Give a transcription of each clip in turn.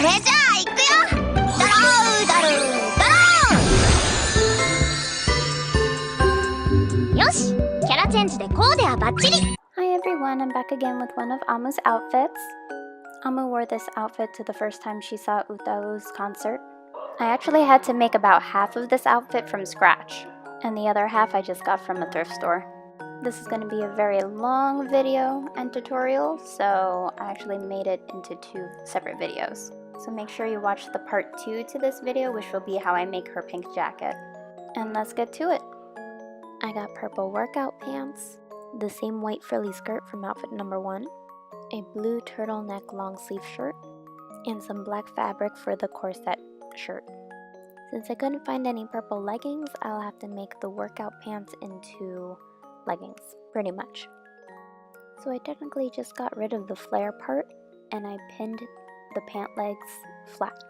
じゃあ行くよ。ドロードロードロー。よし、キャラチェンジでコーデはバッチリ。 Hi everyone, I'm back again with one of Amu's outfits. Amu wore this outfit to the first time she saw Utau's concert. I actually had to make about half of this outfit from scratch, and the other half I just got from a thrift store. This is going to be a very long video and tutorial, so I actually made it into 2 separate videos. So make sure you watch the part 2 to this video, which will be how I make her pink jacket. And let's get to it. I got purple workout pants, the same white frilly skirt from outfit number 1, a blue turtleneck long sleeve shirt, and some black fabric for the corset shirt. Since I couldn't find any purple leggings, I'll have to make the workout pants into leggings, pretty much. So I technically just got rid of the flare part and I pinned the pant legs flat.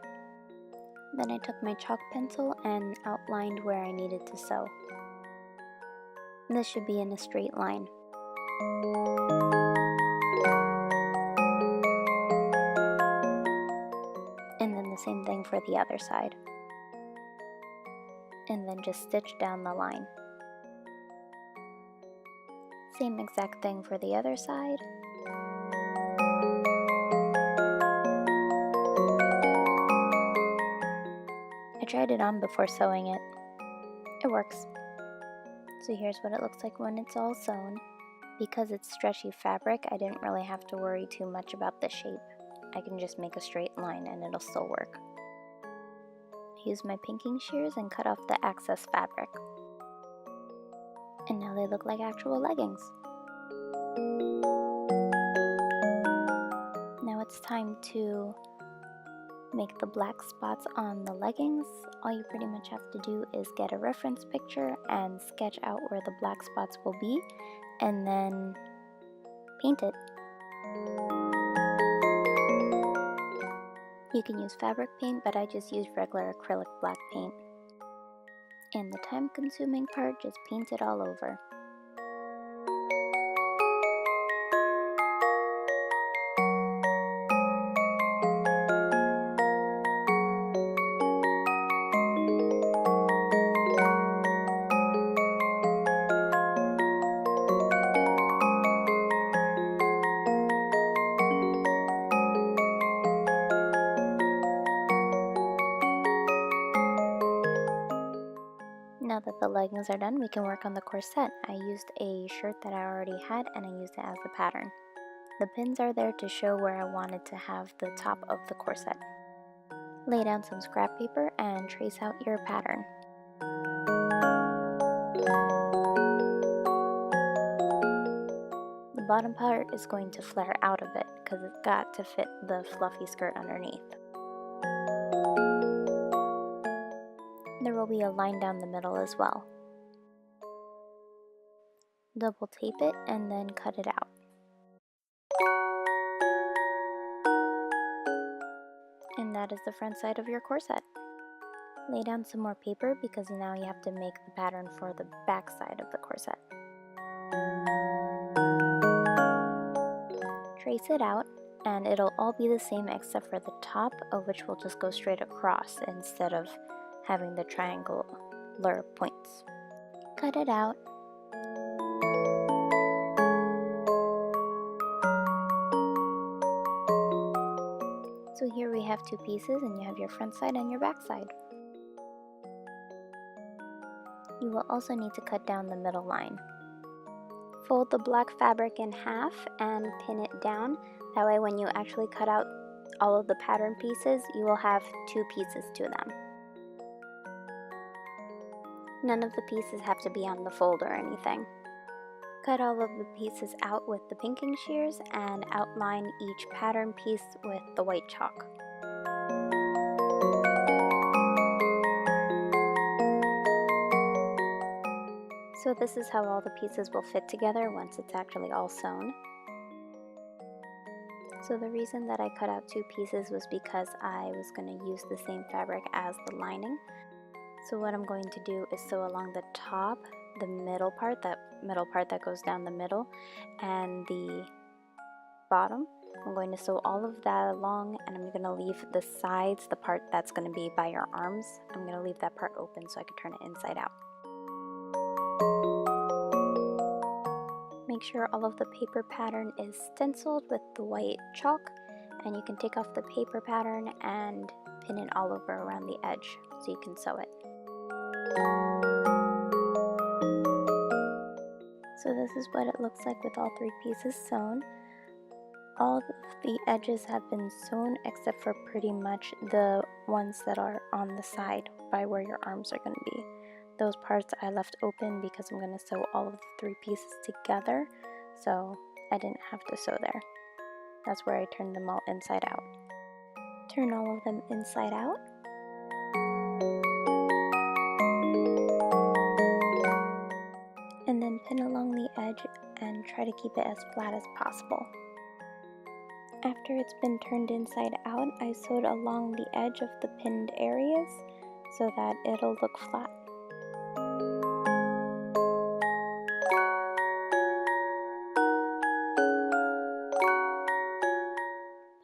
Then I took my chalk pencil and outlined where I needed to sew. This should be in a straight line. And then the same thing for the other side. And then just stitch down the line. Same exact thing for the other side. I tried it on before sewing it. It works. So here's what it looks like when it's all sewn. Because it's stretchy fabric, I didn't really have to worry too much about the shape. I can just make a straight line and it'll still work. I used my pinking shears and cut off the excess fabric. And now they look like actual leggings. Now it's time to make the black spots on the leggings. All you pretty much have to do is get a reference picture and sketch out where the black spots will be, and then paint it. You can use fabric paint, but I just used regular acrylic black paint. And the time-consuming part, just paint it all over. Now that the leggings are done, we can work on the corset. I used a shirt that I already had and I used it as the pattern. The pins are there to show where I wanted to have the top of the corset. Lay down some scrap paper and trace out your pattern. The bottom part is going to flare out a bit because it's got to fit the fluffy skirt underneath. There will be a line down the middle as well. Double tape it and then cut it out. And that is the front side of your corset. Lay down some more paper because now you have to make the pattern for the back side of the corset. Trace it out and it'll all be the same except for the top, of which will just go straight across instead of having the triangular points. Cut it out. So here we have 2 pieces and you have your front side and your back side. You will also need to cut down the middle line. Fold the black fabric in half and pin it down. That way when you actually cut out all of the pattern pieces, you will have 2 pieces to them. None of the pieces have to be on the fold or anything. Cut all of the pieces out with the pinking shears and outline each pattern piece with the white chalk. So this is how all the pieces will fit together once it's actually all sewn. So the reason that I cut out 2 pieces was because I was going to use the same fabric as the lining. So what I'm going to do is sew along the top, the middle part that goes down the middle, and the bottom, I'm going to sew all of that along, and I'm going to leave the sides, the part that's going to be by your arms, I'm going to leave that part open so I can turn it inside out. Make sure all of the paper pattern is stenciled with the white chalk, and you can take off the paper pattern and pin it all over around the edge so you can sew it. So this is what it looks like with all 3 pieces sewn. All of the edges have been sewn except for pretty much the ones that are on the side by where your arms are going to be. Those parts I left open because I'm going to sew all of the 3 pieces together, so I didn't have to sew there. That's where I turned them all inside out. Turn all of them inside out. And then pin along the edge and try to keep it as flat as possible. After it's been turned inside out, I sewed along the edge of the pinned areas so that it'll look flat.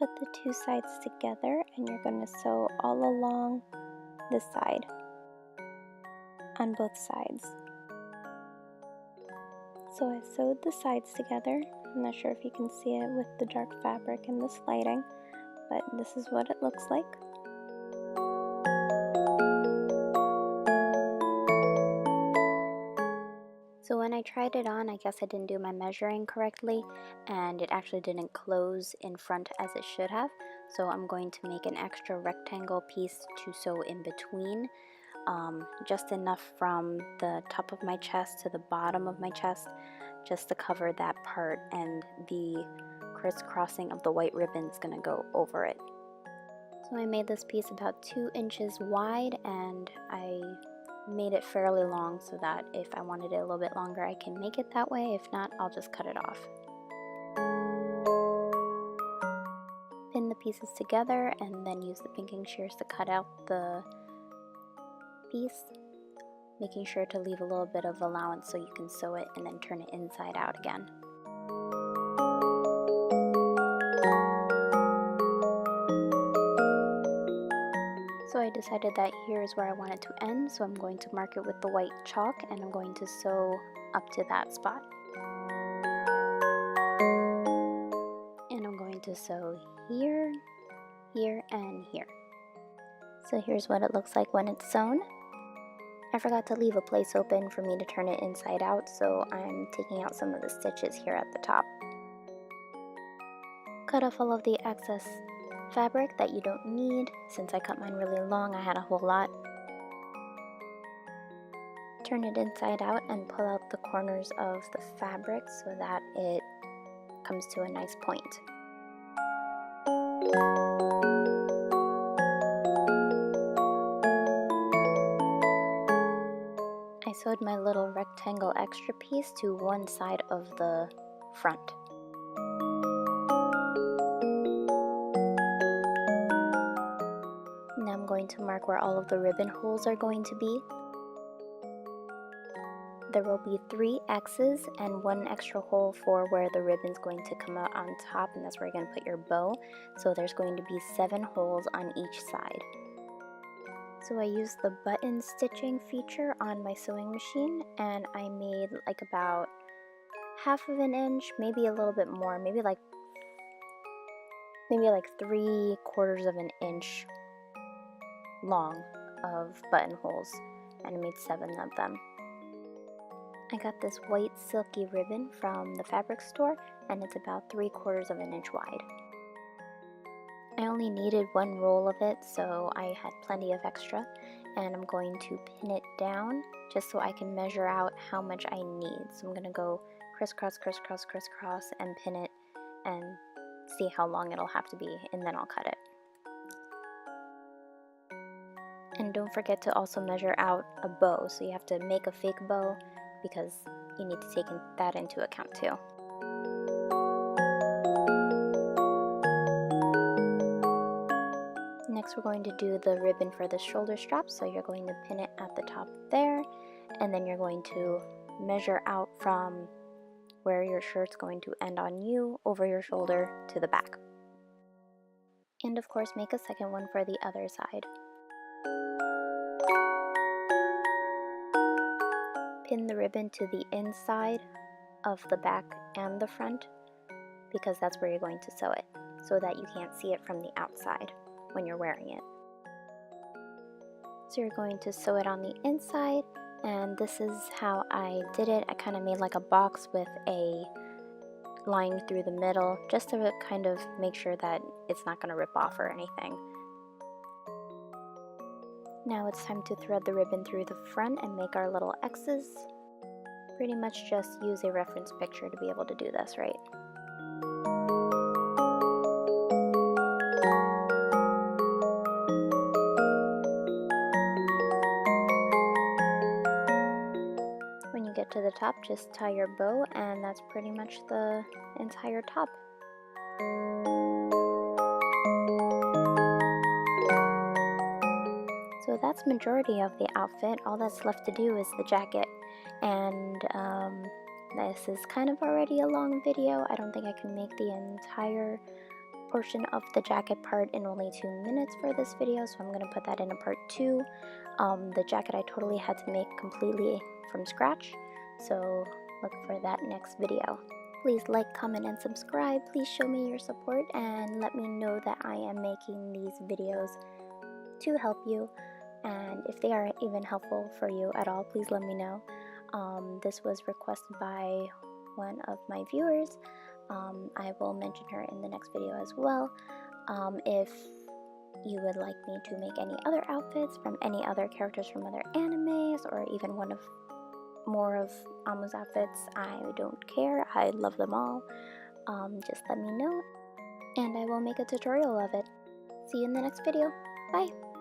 Put the 2 sides together and you're going to sew all along the side, on both sides. So I sewed the sides together. I'm not sure if you can see it with the dark fabric and this lighting, but this is what it looks like. So when I tried it on, I guess I didn't do my measuring correctly, and it actually didn't close in front as it should have. So I'm going to make an extra rectangle piece to sew in between, just enough from the top of my chest to the bottom of my chest, just to cover that part, and the crisscrossing of the white ribbon is going to go over it. So I made this piece about 2 inches wide, and I made it fairly long so that if I wanted it a little bit longer I can make it that way. If not, I'll just cut it off. Pin the pieces together and then use the pinking shears to cut out the piece, making sure to leave a little bit of allowance so you can sew it and then turn it inside out again. So I decided that here is where I want it to end, so I'm going to mark it with the white chalk and I'm going to sew up to that spot. And I'm going to sew here, here, and here. So here's what it looks like when it's sewn. I forgot to leave a place open for me to turn it inside out, so I'm taking out some of the stitches here at the top. Cut off all of the excess fabric that you don't need. Since I cut mine really long, I had a whole lot. Turn it inside out and pull out the corners of the fabric so that it comes to a nice point. I sewed my little rectangle extra piece to one side of the front. Now I'm going to mark where all of the ribbon holes are going to be. There will be 3 X's and 1 extra hole for where the ribbon's going to come out on top, and that's where you're going to put your bow. So there's going to be 7 holes on each side. So I used the button stitching feature on my sewing machine, and I made like about ½ inch, maybe a little bit more, maybe like 3/4 of an inch long of buttonholes, and I made 7 of them. I got this white silky ribbon from the fabric store, and it's about 3/4 of an inch wide. I only needed 1 roll of it, so I had plenty of extra, and I'm going to pin it down just so I can measure out how much I need. So I'm going to go crisscross, crisscross, crisscross, and pin it and see how long it'll have to be, and then I'll cut it. And don't forget to also measure out a bow, so you have to make a fake bow because you need to take that into account too. Next we're going to do the ribbon for the shoulder strap, so you're going to pin it at the top there, and then you're going to measure out from where your shirt's going to end on you over your shoulder to the back. And of course, make a second one for the other side. Pin the ribbon to the inside of the back and the front, because that's where you're going to sew it, so that you can't see it from the outside when you're wearing it. So you're going to sew it on the inside, and this is how I did it. I kind of made like a box with a line through the middle, just to kind of make sure that it's not going to rip off or anything. Now it's time to thread the ribbon through the front and make our little X's. Pretty much just use a reference picture to be able to do this, right? When you get to the top, just tie your bow, and that's pretty much the entire top. So that's majority of the outfit. All that's left to do is the jacket, and this is kind of already a long video. I don't think I can make the entire portion of the jacket part in only 2 minutes for this video, so I'm going to put that in a part 2. The jacket I totally had to make completely from scratch, so look for that next video. Please like, comment, and subscribe. Please show me your support and let me know that I am making these videos to help you, and if they are even helpful for you at all, please let me know. This was requested by one of my viewers. I will mention her in the next video as well. If you would like me to make any other outfits from any other characters from other animes, or even more of Amu's outfits, I don't care. I love them all. Just let me know, and I will make a tutorial of it. See you in the next video. Bye!